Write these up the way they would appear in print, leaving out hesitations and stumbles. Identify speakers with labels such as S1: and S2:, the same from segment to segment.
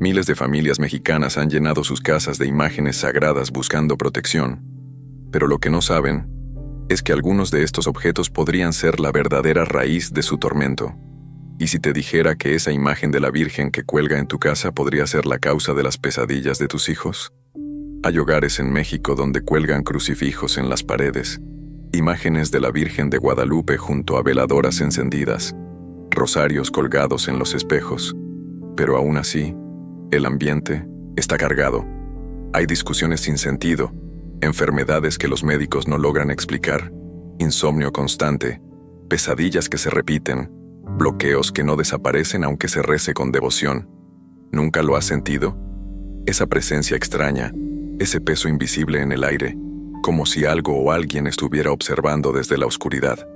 S1: Miles de familias mexicanas han llenado sus casas de imágenes sagradas buscando protección. Pero lo que no saben es que algunos de estos objetos podrían ser la verdadera raíz de su tormento. ¿Y si te dijera que esa imagen de la Virgen que cuelga en tu casa podría ser la causa de las pesadillas de tus hijos? Hay hogares en México donde cuelgan crucifijos en las paredes, imágenes de la Virgen de Guadalupe junto a veladoras encendidas, rosarios colgados en los espejos. Pero aún así, el ambiente está cargado. Hay discusiones sin sentido, enfermedades que los médicos no logran explicar, insomnio constante, pesadillas que se repiten, bloqueos que no desaparecen aunque se rece con devoción. ¿Nunca lo has sentido? Esa presencia extraña, ese peso invisible en el aire, como si algo o alguien estuviera observando desde la oscuridad.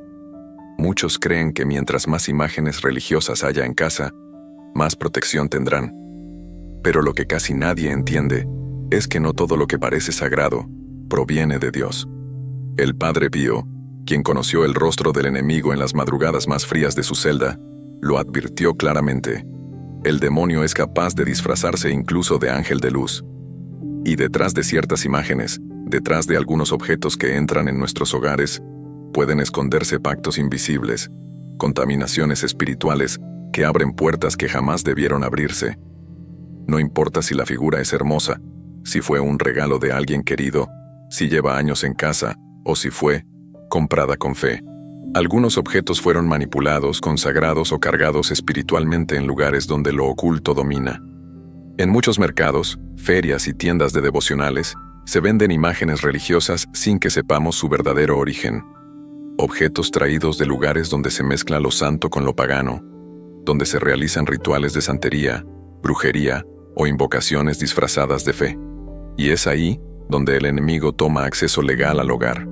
S1: Muchos creen que mientras más imágenes religiosas haya en casa, más protección tendrán. Pero lo que casi nadie entiende es que no todo lo que parece sagrado proviene de Dios. El Padre Pío, quien conoció el rostro del enemigo en las madrugadas más frías de su celda, lo advirtió claramente. El demonio es capaz de disfrazarse incluso de ángel de luz. Y detrás de ciertas imágenes, detrás de algunos objetos que entran en nuestros hogares, pueden esconderse pactos invisibles, contaminaciones espirituales que abren puertas que jamás debieron abrirse. No importa si la figura es hermosa, si fue un regalo de alguien querido, si lleva años en casa, o si fue comprada con fe. Algunos objetos fueron manipulados, consagrados o cargados espiritualmente en lugares donde lo oculto domina. En muchos mercados, ferias y tiendas de devocionales, se venden imágenes religiosas sin que sepamos su verdadero origen. Objetos traídos de lugares donde se mezcla lo santo con lo pagano, donde se realizan rituales de santería, brujería o invocaciones disfrazadas de fe. Y es ahí donde el enemigo toma acceso legal al hogar.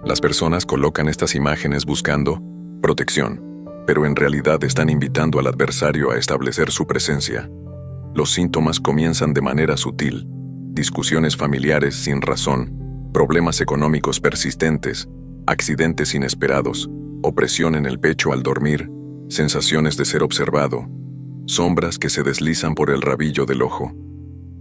S1: Las personas colocan estas imágenes buscando protección, pero en realidad están invitando al adversario a establecer su presencia. Los síntomas comienzan de manera sutil: discusiones familiares sin razón, problemas económicos persistentes, accidentes inesperados, opresión en el pecho al dormir, sensaciones de ser observado, sombras que se deslizan por el rabillo del ojo.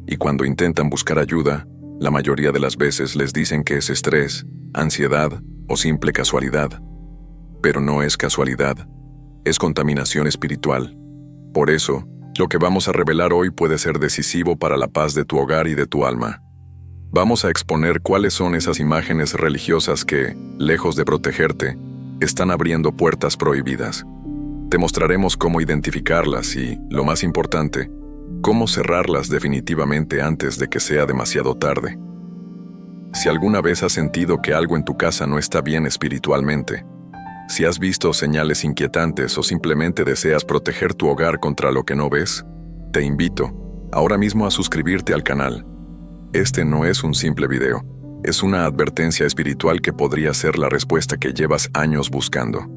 S1: Y cuando intentan buscar ayuda, la mayoría de las veces les dicen que es estrés, ansiedad o simple casualidad. Pero no es casualidad, es contaminación espiritual. Por eso, lo que vamos a revelar hoy puede ser decisivo para la paz de tu hogar y de tu alma. Vamos a exponer cuáles son esas imágenes religiosas que, lejos de protegerte, están abriendo puertas prohibidas. Te mostraremos cómo identificarlas y, lo más importante, cómo cerrarlas definitivamente antes de que sea demasiado tarde. Si alguna vez has sentido que algo en tu casa no está bien espiritualmente, si has visto señales inquietantes o simplemente deseas proteger tu hogar contra lo que no ves, te invito ahora mismo a suscribirte al canal. Este no es un simple video, es una advertencia espiritual que podría ser la respuesta que llevas años buscando.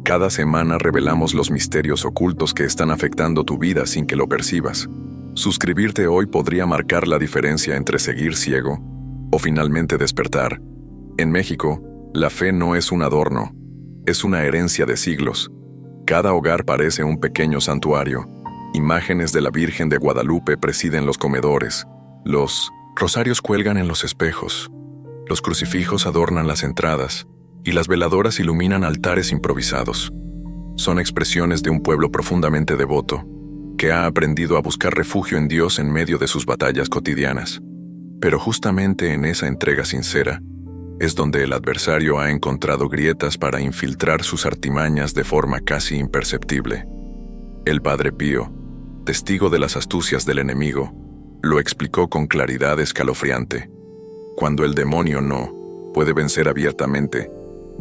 S1: Cada semana revelamos los misterios ocultos que están afectando tu vida sin que lo percibas. Suscribirte hoy podría marcar la diferencia entre seguir ciego o finalmente despertar. En México, la fe no es un adorno, es una herencia de siglos. Cada hogar parece un pequeño santuario. Imágenes de la Virgen de Guadalupe presiden los comedores. Los rosarios cuelgan en los espejos. Los crucifijos adornan las entradas. Y las veladoras iluminan altares improvisados. Son expresiones de un pueblo profundamente devoto, que ha aprendido a buscar refugio en Dios en medio de sus batallas cotidianas. Pero justamente en esa entrega sincera, es donde el adversario ha encontrado grietas para infiltrar sus artimañas de forma casi imperceptible. El Padre Pío, testigo de las astucias del enemigo, lo explicó con claridad escalofriante. Cuando el demonio no puede vencer abiertamente,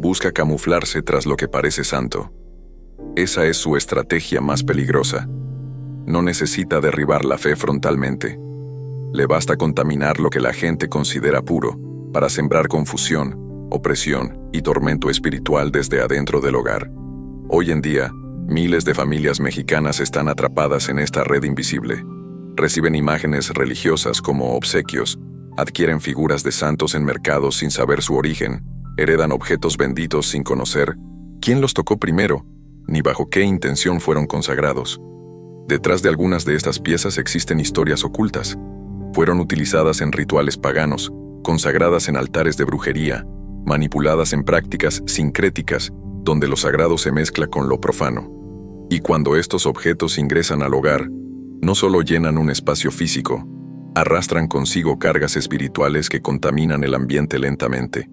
S1: busca camuflarse tras lo que parece santo. Esa es su estrategia más peligrosa. No necesita derribar la fe frontalmente. Le basta contaminar lo que la gente considera puro para sembrar confusión, opresión y tormento espiritual desde adentro del hogar. Hoy en día, miles de familias mexicanas están atrapadas en esta red invisible. Reciben imágenes religiosas como obsequios, adquieren figuras de santos en mercados sin saber su origen, heredan objetos benditos sin conocer quién los tocó primero, ni bajo qué intención fueron consagrados. Detrás de algunas de estas piezas existen historias ocultas. Fueron utilizadas en rituales paganos, consagradas en altares de brujería, manipuladas en prácticas sincréticas, donde lo sagrado se mezcla con lo profano. Y cuando estos objetos ingresan al hogar, no solo llenan un espacio físico, arrastran consigo cargas espirituales que contaminan el ambiente lentamente.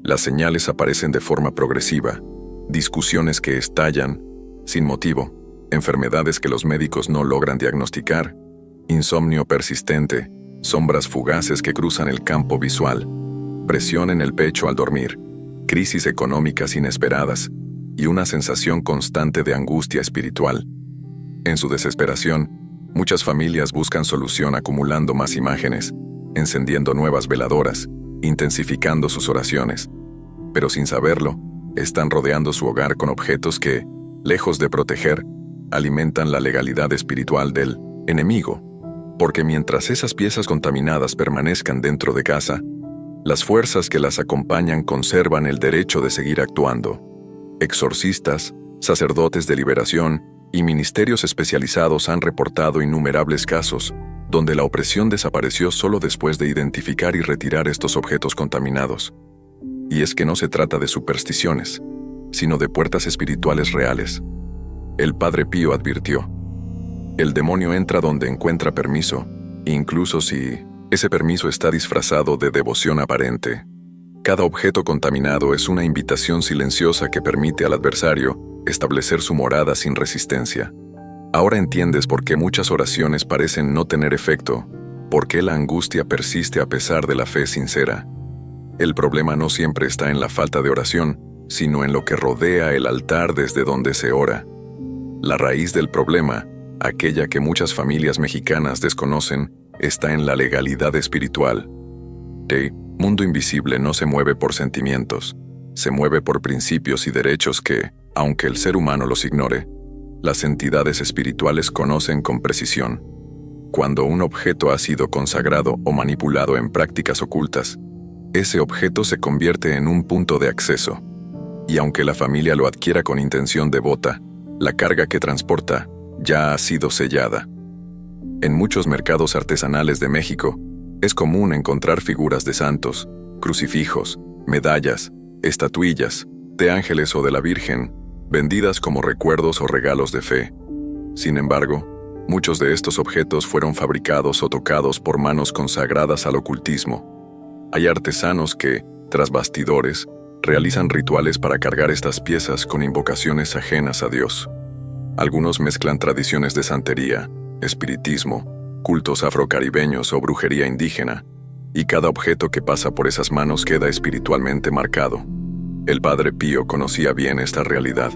S1: Las señales aparecen de forma progresiva, discusiones que estallan, sin motivo, enfermedades que los médicos no logran diagnosticar, insomnio persistente, sombras fugaces que cruzan el campo visual, presión en el pecho al dormir, crisis económicas inesperadas y una sensación constante de angustia espiritual. En su desesperación, muchas familias buscan solución acumulando más imágenes, encendiendo nuevas veladoras, intensificando sus oraciones. Pero sin saberlo, están rodeando su hogar con objetos que, lejos de proteger, alimentan la legalidad espiritual del enemigo. Porque mientras esas piezas contaminadas permanezcan dentro de casa, las fuerzas que las acompañan conservan el derecho de seguir actuando. Exorcistas, sacerdotes de liberación y ministerios especializados han reportado innumerables casos donde la opresión desapareció solo después de identificar y retirar estos objetos contaminados. Y es que no se trata de supersticiones, sino de puertas espirituales reales. El Padre Pío advirtió: el demonio entra donde encuentra permiso, incluso si ese permiso está disfrazado de devoción aparente. Cada objeto contaminado es una invitación silenciosa que permite al adversario establecer su morada sin resistencia. Ahora entiendes por qué muchas oraciones parecen no tener efecto, por qué la angustia persiste a pesar de la fe sincera. El problema no siempre está en la falta de oración, sino en lo que rodea el altar desde donde se ora. La raíz del problema, aquella que muchas familias mexicanas desconocen, está en la legalidad espiritual. El mundo invisible no se mueve por sentimientos, se mueve por principios y derechos que, aunque el ser humano los ignore, las entidades espirituales conocen con precisión. Cuando un objeto ha sido consagrado o manipulado en prácticas ocultas, ese objeto se convierte en un punto de acceso. Y aunque la familia lo adquiera con intención devota, la carga que transporta ya ha sido sellada. En muchos mercados artesanales de México, es común encontrar figuras de santos, crucifijos, medallas, estatuillas, de ángeles o de la Virgen, vendidas como recuerdos o regalos de fe. Sin embargo, muchos de estos objetos fueron fabricados o tocados por manos consagradas al ocultismo. Hay artesanos que, tras bastidores, realizan rituales para cargar estas piezas con invocaciones ajenas a Dios. Algunos mezclan tradiciones de santería, espiritismo, cultos afrocaribeños o brujería indígena, y cada objeto que pasa por esas manos queda espiritualmente marcado. El Padre Pío conocía bien esta realidad.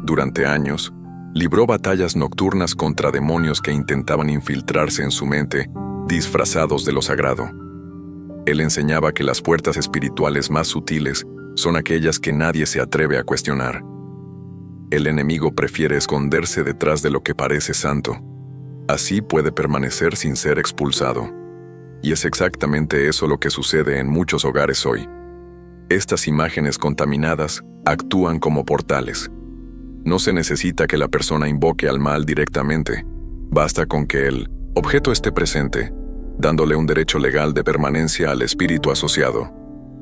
S1: Durante años, libró batallas nocturnas contra demonios que intentaban infiltrarse en su mente, disfrazados de lo sagrado. Él enseñaba que las puertas espirituales más sutiles son aquellas que nadie se atreve a cuestionar. El enemigo prefiere esconderse detrás de lo que parece santo. Así puede permanecer sin ser expulsado. Y es exactamente eso lo que sucede en muchos hogares hoy. Estas imágenes contaminadas actúan como portales. No se necesita que la persona invoque al mal directamente. Basta con que el objeto esté presente, dándole un derecho legal de permanencia al espíritu asociado.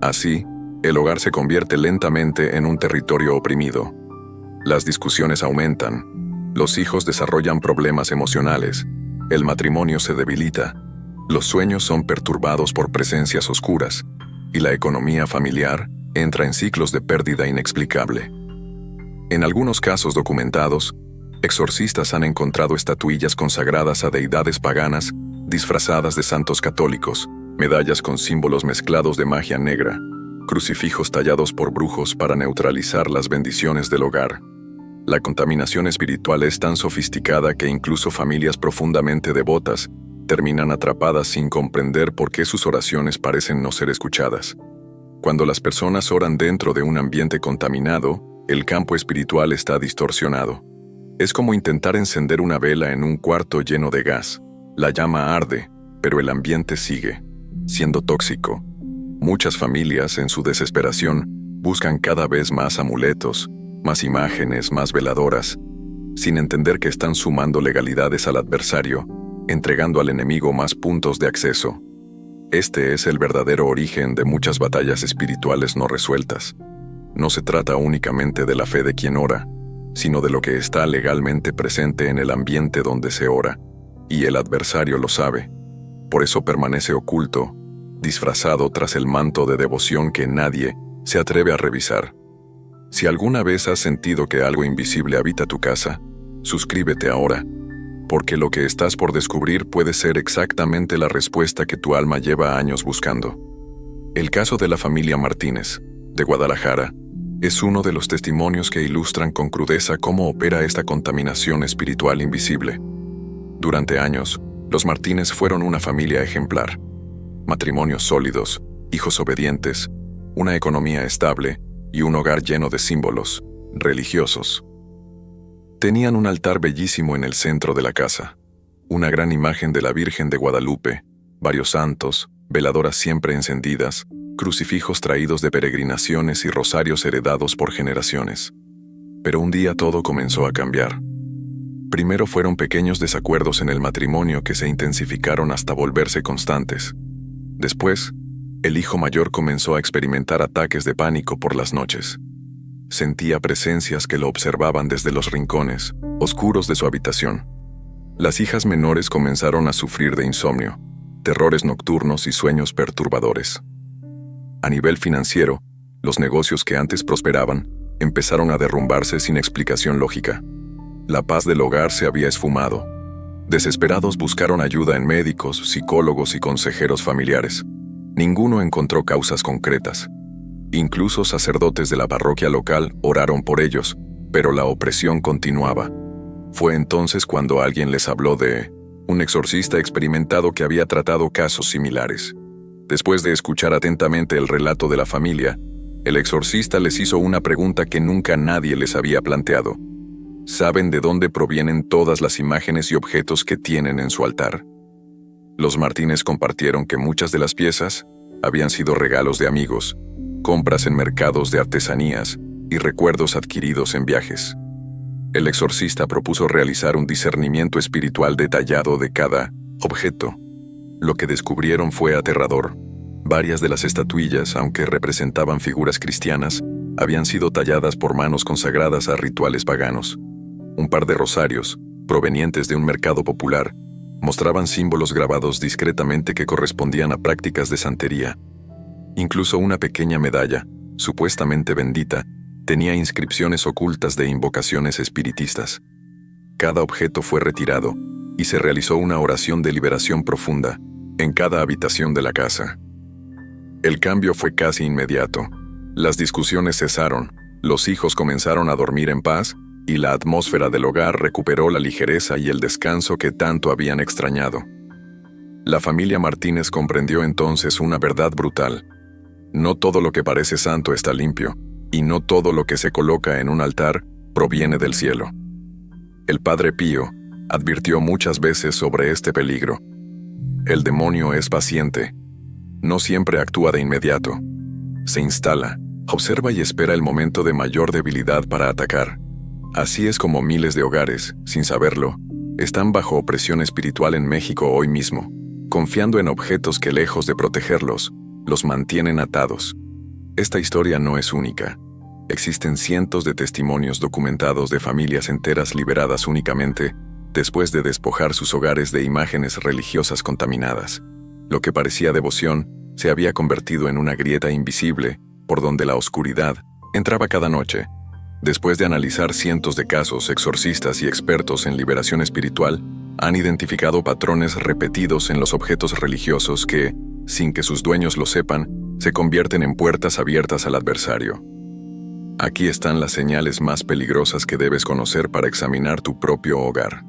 S1: Así, el hogar se convierte lentamente en un territorio oprimido. Las discusiones aumentan, los hijos desarrollan problemas emocionales, el matrimonio se debilita, los sueños son perturbados por presencias oscuras, y la economía familiar entra en ciclos de pérdida inexplicable. En algunos casos documentados, exorcistas han encontrado estatuillas consagradas a deidades paganas, disfrazadas de santos católicos, medallas con símbolos mezclados de magia negra, crucifijos tallados por brujos para neutralizar las bendiciones del hogar. La contaminación espiritual es tan sofisticada que incluso familias profundamente devotas terminan atrapadas sin comprender por qué sus oraciones parecen no ser escuchadas. Cuando las personas oran dentro de un ambiente contaminado, el campo espiritual está distorsionado. Es como intentar encender una vela en un cuarto lleno de gas. La llama arde, pero el ambiente sigue, siendo tóxico. Muchas familias, en su desesperación, buscan cada vez más amuletos, más imágenes, más veladoras. sin entender que están sumando legalidades al adversario, entregando al enemigo más puntos de acceso. Este es el verdadero origen de muchas batallas espirituales no resueltas. No se trata únicamente de la fe de quien ora, sino de lo que está legalmente presente en el ambiente donde se ora, y el adversario lo sabe. Por eso permanece oculto, disfrazado tras el manto de devoción que nadie se atreve a revisar. Si alguna vez has sentido que algo invisible habita tu casa, suscríbete ahora, porque lo que estás por descubrir puede ser exactamente la respuesta que tu alma lleva años buscando. El caso de la familia Martínez, de Guadalajara, es uno de los testimonios que ilustran con crudeza cómo opera esta contaminación espiritual invisible. Durante años, los Martínez fueron una familia ejemplar. Matrimonios sólidos, hijos obedientes, una economía estable y un hogar lleno de símbolos religiosos. Tenían un altar bellísimo en el centro de la casa, una gran imagen de la Virgen de Guadalupe, varios santos, veladoras siempre encendidas, crucifijos traídos de peregrinaciones y rosarios heredados por generaciones. Pero un día todo comenzó a cambiar. Primero fueron pequeños desacuerdos en el matrimonio que se intensificaron hasta volverse constantes. Después, el hijo mayor comenzó a experimentar ataques de pánico por las noches. Sentía presencias que lo observaban desde los rincones oscuros de su habitación. Las hijas menores comenzaron a sufrir de insomnio, terrores nocturnos y sueños perturbadores. A nivel financiero, los negocios que antes prosperaban empezaron a derrumbarse sin explicación lógica. La paz del hogar se había esfumado. Desesperados buscaron ayuda en médicos, psicólogos y consejeros familiares. Ninguno encontró causas concretas. Incluso sacerdotes de la parroquia local oraron por ellos, pero la opresión continuaba. Fue entonces cuando alguien les habló de un exorcista experimentado que había tratado casos similares. Después de escuchar atentamente el relato de la familia, el exorcista les hizo una pregunta que nunca nadie les había planteado. ¿Saben de dónde provienen todas las imágenes y objetos que tienen en su altar? Los Martínez compartieron que muchas de las piezas habían sido regalos de amigos, compras en mercados de artesanías y recuerdos adquiridos en viajes. El exorcista propuso realizar un discernimiento espiritual detallado de cada objeto. Lo que descubrieron fue aterrador. Varias de las estatuillas, aunque representaban figuras cristianas, habían sido talladas por manos consagradas a rituales paganos. Un par de rosarios, provenientes de un mercado popular, mostraban símbolos grabados discretamente que correspondían a prácticas de santería. Incluso una pequeña medalla, supuestamente bendita, tenía inscripciones ocultas de invocaciones espiritistas. Cada objeto fue retirado y se realizó una oración de liberación profunda en cada habitación de la casa. El cambio fue casi inmediato. Las discusiones cesaron, los hijos comenzaron a dormir en paz y la atmósfera del hogar recuperó la ligereza y el descanso que tanto habían extrañado. La familia Martínez comprendió entonces una verdad brutal. No todo lo que parece santo está limpio, y no todo lo que se coloca en un altar proviene del cielo. El Padre Pío advirtió muchas veces sobre este peligro. El demonio es paciente. No siempre actúa de inmediato. Se instala, observa y espera el momento de mayor debilidad para atacar. Así es como miles de hogares, sin saberlo, están bajo opresión espiritual en México hoy mismo, confiando en objetos que, lejos de protegerlos, los mantienen atados. Esta historia no es única. Existen cientos de testimonios documentados de familias enteras liberadas únicamente después de despojar sus hogares de imágenes religiosas contaminadas. Lo que parecía devoción se había convertido en una grieta invisible por donde la oscuridad entraba cada noche. Después de analizar cientos de casos, exorcistas y expertos en liberación espiritual han identificado patrones repetidos en los objetos religiosos que, sin que sus dueños lo sepan, se convierten en puertas abiertas al adversario. Aquí están las señales más peligrosas que debes conocer para examinar tu propio hogar.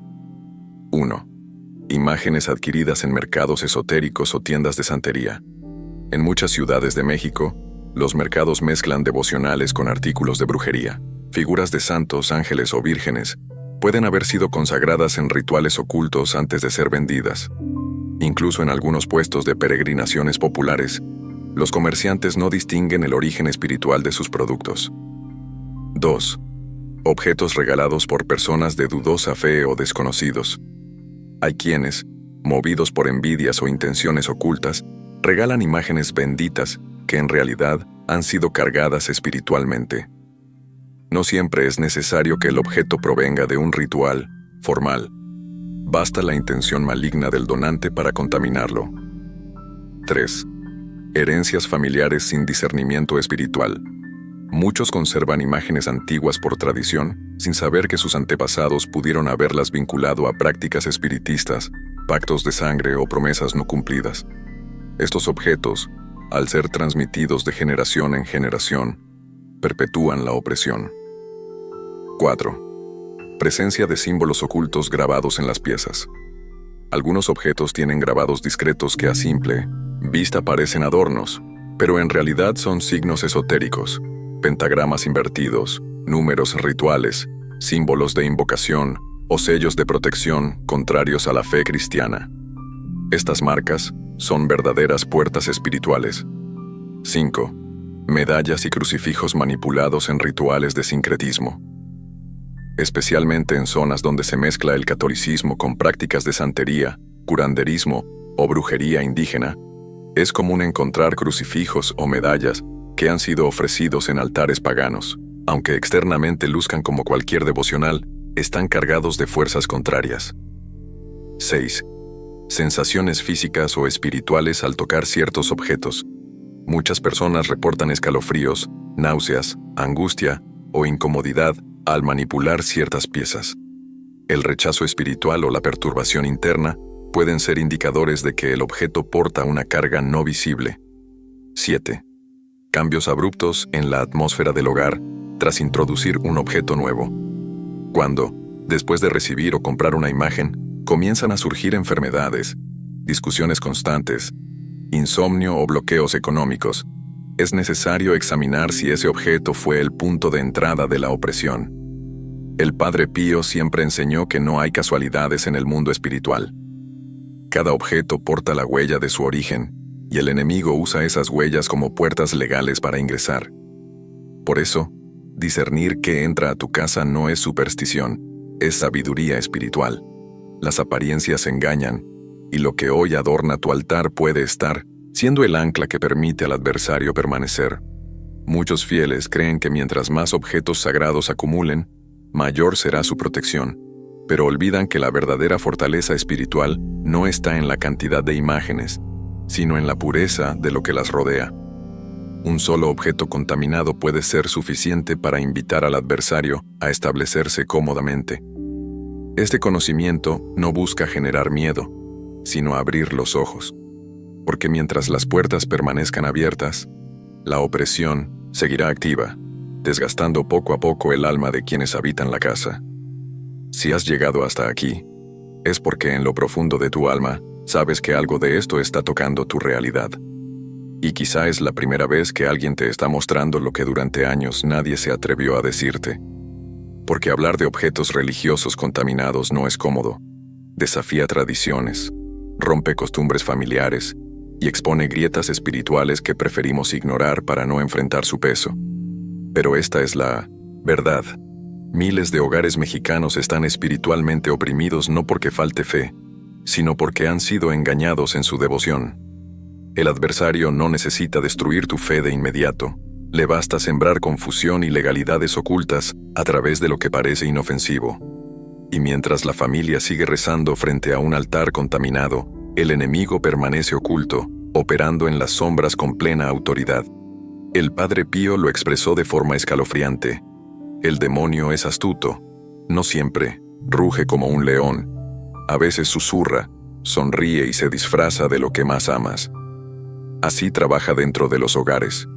S1: 1. Imágenes adquiridas en mercados esotéricos o tiendas de santería. En muchas ciudades de México, los mercados mezclan devocionales con artículos de brujería. Figuras de santos, ángeles o vírgenes pueden haber sido consagradas en rituales ocultos antes de ser vendidas. Incluso en algunos puestos de peregrinaciones populares, los comerciantes no distinguen el origen espiritual de sus productos. 2. Objetos regalados por personas de dudosa fe o desconocidos. Hay quienes, movidos por envidias o intenciones ocultas, regalan imágenes benditas que en realidad han sido cargadas espiritualmente. No siempre es necesario que el objeto provenga de un ritual formal. Basta la intención maligna del donante para contaminarlo. 3. Herencias familiares sin discernimiento espiritual. Muchos conservan imágenes antiguas por tradición, sin saber que sus antepasados pudieron haberlas vinculado a prácticas espiritistas, pactos de sangre o promesas no cumplidas. Estos objetos, al ser transmitidos de generación en generación, perpetúan la opresión. 4. Presencia de símbolos ocultos grabados en las piezas. Algunos objetos tienen grabados discretos que a simple vista parecen adornos, pero en realidad son signos esotéricos, pentagramas invertidos, números rituales, símbolos de invocación o sellos de protección contrarios a la fe cristiana. Estas marcas son verdaderas puertas espirituales. 5. Medallas y crucifijos manipulados en rituales de sincretismo. Especialmente en zonas donde se mezcla el catolicismo con prácticas de santería, curanderismo o brujería indígena, es común encontrar crucifijos o medallas que han sido ofrecidos en altares paganos. Aunque externamente luzcan como cualquier devocional, están cargados de fuerzas contrarias. 6. Sensaciones físicas o espirituales al tocar ciertos objetos. Muchas personas reportan escalofríos, náuseas, angustia o incomodidad al manipular ciertas piezas. El rechazo espiritual o la perturbación interna pueden ser indicadores de que el objeto porta una carga no visible. 7. Cambios abruptos en la atmósfera del hogar tras introducir un objeto nuevo. Cuando, después de recibir o comprar una imagen, comienzan a surgir enfermedades, discusiones constantes, insomnio o bloqueos económicos, es necesario examinar si ese objeto fue el punto de entrada de la opresión. El Padre Pío siempre enseñó que no hay casualidades en el mundo espiritual. Cada objeto porta la huella de su origen, y el enemigo usa esas huellas como puertas legales para ingresar. Por eso, discernir qué entra a tu casa no es superstición, es sabiduría espiritual. Las apariencias engañan, y lo que hoy adorna tu altar puede estar siendo el ancla que permite al adversario permanecer. Muchos fieles creen que mientras más objetos sagrados acumulen, mayor será su protección, pero olvidan que la verdadera fortaleza espiritual no está en la cantidad de imágenes, sino en la pureza de lo que las rodea. Un solo objeto contaminado puede ser suficiente para invitar al adversario a establecerse cómodamente. Este conocimiento no busca generar miedo, sino abrir los ojos, porque mientras las puertas permanezcan abiertas, la opresión seguirá activa, desgastando poco a poco el alma de quienes habitan la casa. Si has llegado hasta aquí, es porque en lo profundo de tu alma sabes que algo de esto está tocando tu realidad. Y quizá es la primera vez que alguien te está mostrando lo que durante años nadie se atrevió a decirte. Porque hablar de objetos religiosos contaminados no es cómodo, desafía tradiciones, rompe costumbres familiares y expone grietas espirituales que preferimos ignorar para no enfrentar su peso. Pero esta es la verdad. Miles de hogares mexicanos están espiritualmente oprimidos no porque falte fe, sino porque han sido engañados en su devoción. El adversario no necesita destruir tu fe de inmediato. Le basta sembrar confusión y legalidades ocultas a través de lo que parece inofensivo. Y mientras la familia sigue rezando frente a un altar contaminado, el enemigo permanece oculto, operando en las sombras con plena autoridad. El Padre Pío lo expresó de forma escalofriante. El demonio es astuto. No siempre ruge como un león. A veces susurra, sonríe y se disfraza de lo que más amas. Así trabaja dentro de los hogares.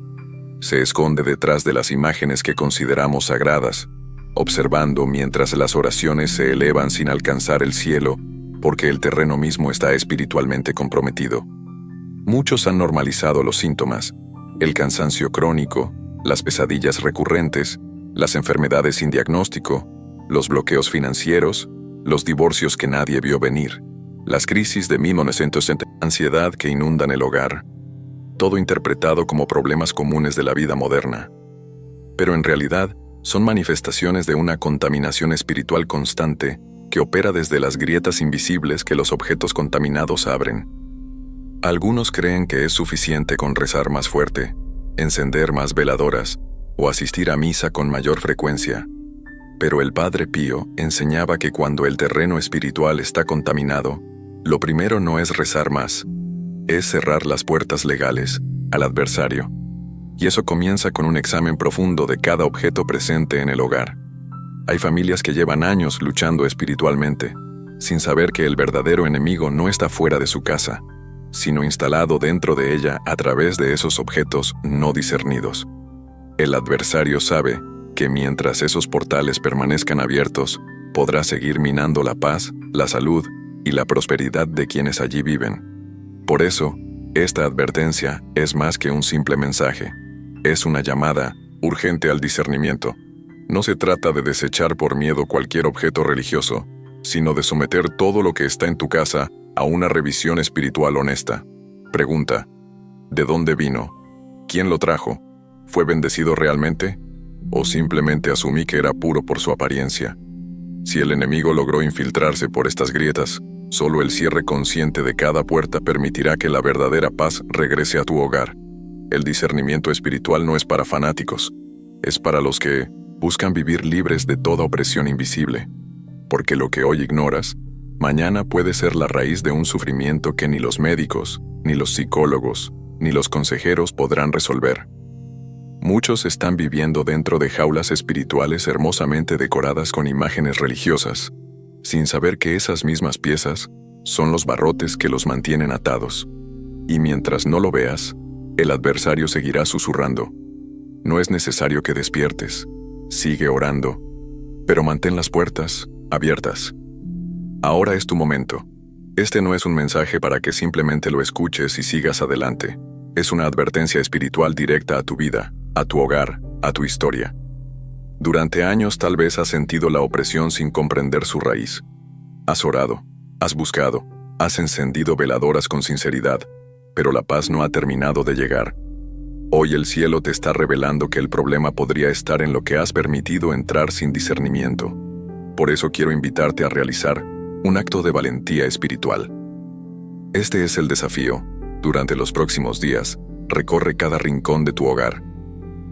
S1: Se esconde detrás de las imágenes que consideramos sagradas, observando mientras las oraciones se elevan sin alcanzar el cielo, porque el terreno mismo está espiritualmente comprometido. Muchos han normalizado los síntomas, el cansancio crónico, las pesadillas recurrentes, las enfermedades sin diagnóstico, los bloqueos financieros, los divorcios que nadie vio venir, las crisis de ansiedad que inundan el hogar, todo interpretado como problemas comunes de la vida moderna. Pero en realidad, son manifestaciones de una contaminación espiritual constante que opera desde las grietas invisibles que los objetos contaminados abren. Algunos creen que es suficiente con rezar más fuerte, encender más veladoras o asistir a misa con mayor frecuencia. Pero el Padre Pío enseñaba que cuando el terreno espiritual está contaminado, lo primero no es rezar más, es cerrar las puertas legales al adversario. Y eso comienza con un examen profundo de cada objeto presente en el hogar. Hay familias que llevan años luchando espiritualmente, sin saber que el verdadero enemigo no está fuera de su casa, sino instalado dentro de ella a través de esos objetos no discernidos. El adversario sabe que mientras esos portales permanezcan abiertos, podrá seguir minando la paz, la salud y la prosperidad de quienes allí viven. Por eso, esta advertencia es más que un simple mensaje. Es una llamada urgente al discernimiento. No se trata de desechar por miedo cualquier objeto religioso, sino de someter todo lo que está en tu casa a una revisión espiritual honesta. Pregunta: ¿de dónde vino? ¿Quién lo trajo? ¿Fue bendecido realmente? ¿O simplemente asumí que era puro por su apariencia? Si el enemigo logró infiltrarse por estas grietas, solo el cierre consciente de cada puerta permitirá que la verdadera paz regrese a tu hogar. El discernimiento espiritual no es para fanáticos, es para los que buscan vivir libres de toda opresión invisible. Porque lo que hoy ignoras, mañana puede ser la raíz de un sufrimiento que ni los médicos, ni los psicólogos, ni los consejeros podrán resolver. Muchos están viviendo dentro de jaulas espirituales hermosamente decoradas con imágenes religiosas, sin saber que esas mismas piezas son los barrotes que los mantienen atados. Y mientras no lo veas, el adversario seguirá susurrando. No es necesario que despiertes, sigue orando, pero mantén las puertas abiertas. Ahora es tu momento. Este no es un mensaje para que simplemente lo escuches y sigas adelante. Es una advertencia espiritual directa a tu vida, a tu hogar, a tu historia. Durante años tal vez has sentido la opresión sin comprender su raíz. Has orado, has buscado, has encendido veladoras con sinceridad, pero la paz no ha terminado de llegar. Hoy el cielo te está revelando que el problema podría estar en lo que has permitido entrar sin discernimiento. Por eso quiero invitarte a realizar un acto de valentía espiritual. Este es el desafío. Durante los próximos días, recorre cada rincón de tu hogar.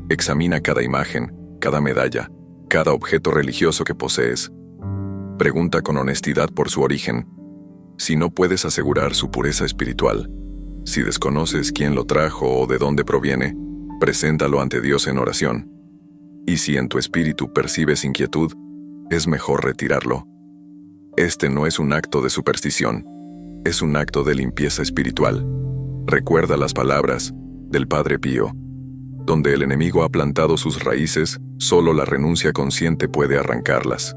S1: Examina cada imagen, cada medalla, cada objeto religioso que posees. Pregunta con honestidad por su origen. Si no puedes asegurar su pureza espiritual, si desconoces quién lo trajo o de dónde proviene, preséntalo ante Dios en oración. Y si en tu espíritu percibes inquietud, es mejor retirarlo. Este no es un acto de superstición, es un acto de limpieza espiritual. Recuerda las palabras del Padre Pío. Donde el enemigo ha plantado sus raíces, solo la renuncia consciente puede arrancarlas.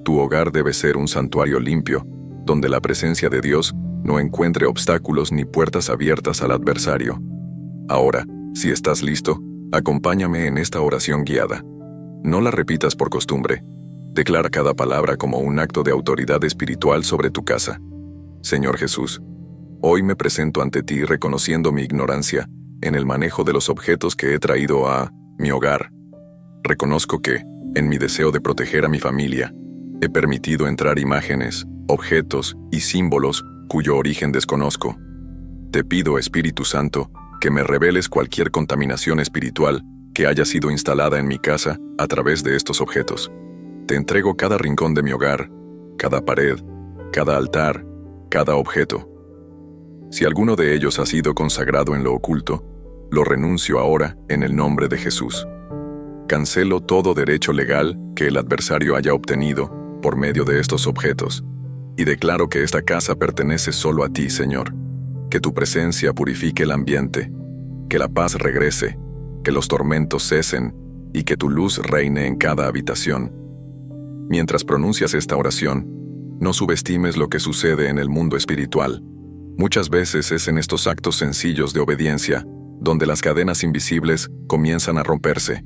S1: Tu hogar debe ser un santuario limpio, donde la presencia de Dios no encuentre obstáculos ni puertas abiertas al adversario. Ahora, si estás listo, acompáñame en esta oración guiada. No la repitas por costumbre. Declara cada palabra como un acto de autoridad espiritual sobre tu casa. Señor Jesús, hoy me presento ante ti reconociendo mi ignorancia en el manejo de los objetos que he traído a mi hogar. Reconozco que, en mi deseo de proteger a mi familia, he permitido entrar imágenes, objetos y símbolos cuyo origen desconozco. Te pido, Espíritu Santo, que me reveles cualquier contaminación espiritual que haya sido instalada en mi casa a través de estos objetos. Te entrego cada rincón de mi hogar, cada pared, cada altar, cada objeto. Si alguno de ellos ha sido consagrado en lo oculto, lo renuncio ahora en el nombre de Jesús. Cancelo todo derecho legal que el adversario haya obtenido por medio de estos objetos, y declaro que esta casa pertenece solo a ti, Señor. Que tu presencia purifique el ambiente, que la paz regrese, que los tormentos cesen y que tu luz reine en cada habitación. Mientras pronuncias esta oración, no subestimes lo que sucede en el mundo espiritual. Muchas veces es en estos actos sencillos de obediencia donde las cadenas invisibles comienzan a romperse.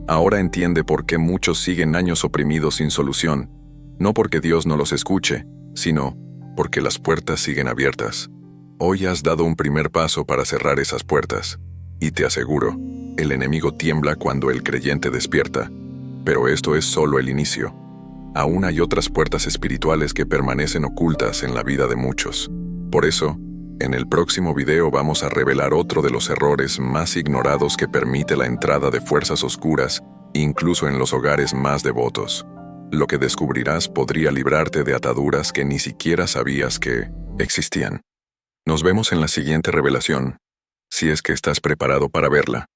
S1: Ahora entiende por qué muchos siguen años oprimidos sin solución, no porque Dios no los escuche, sino porque las puertas siguen abiertas. Hoy has dado un primer paso para cerrar esas puertas, y te aseguro, el enemigo tiembla cuando el creyente despierta. Pero esto es solo el inicio. Aún hay otras puertas espirituales que permanecen ocultas en la vida de muchos. Por eso, en el próximo video vamos a revelar otro de los errores más ignorados que permite la entrada de fuerzas oscuras, incluso en los hogares más devotos. Lo que descubrirás podría librarte de ataduras que ni siquiera sabías que existían. Nos vemos en la siguiente revelación, si es que estás preparado para verla.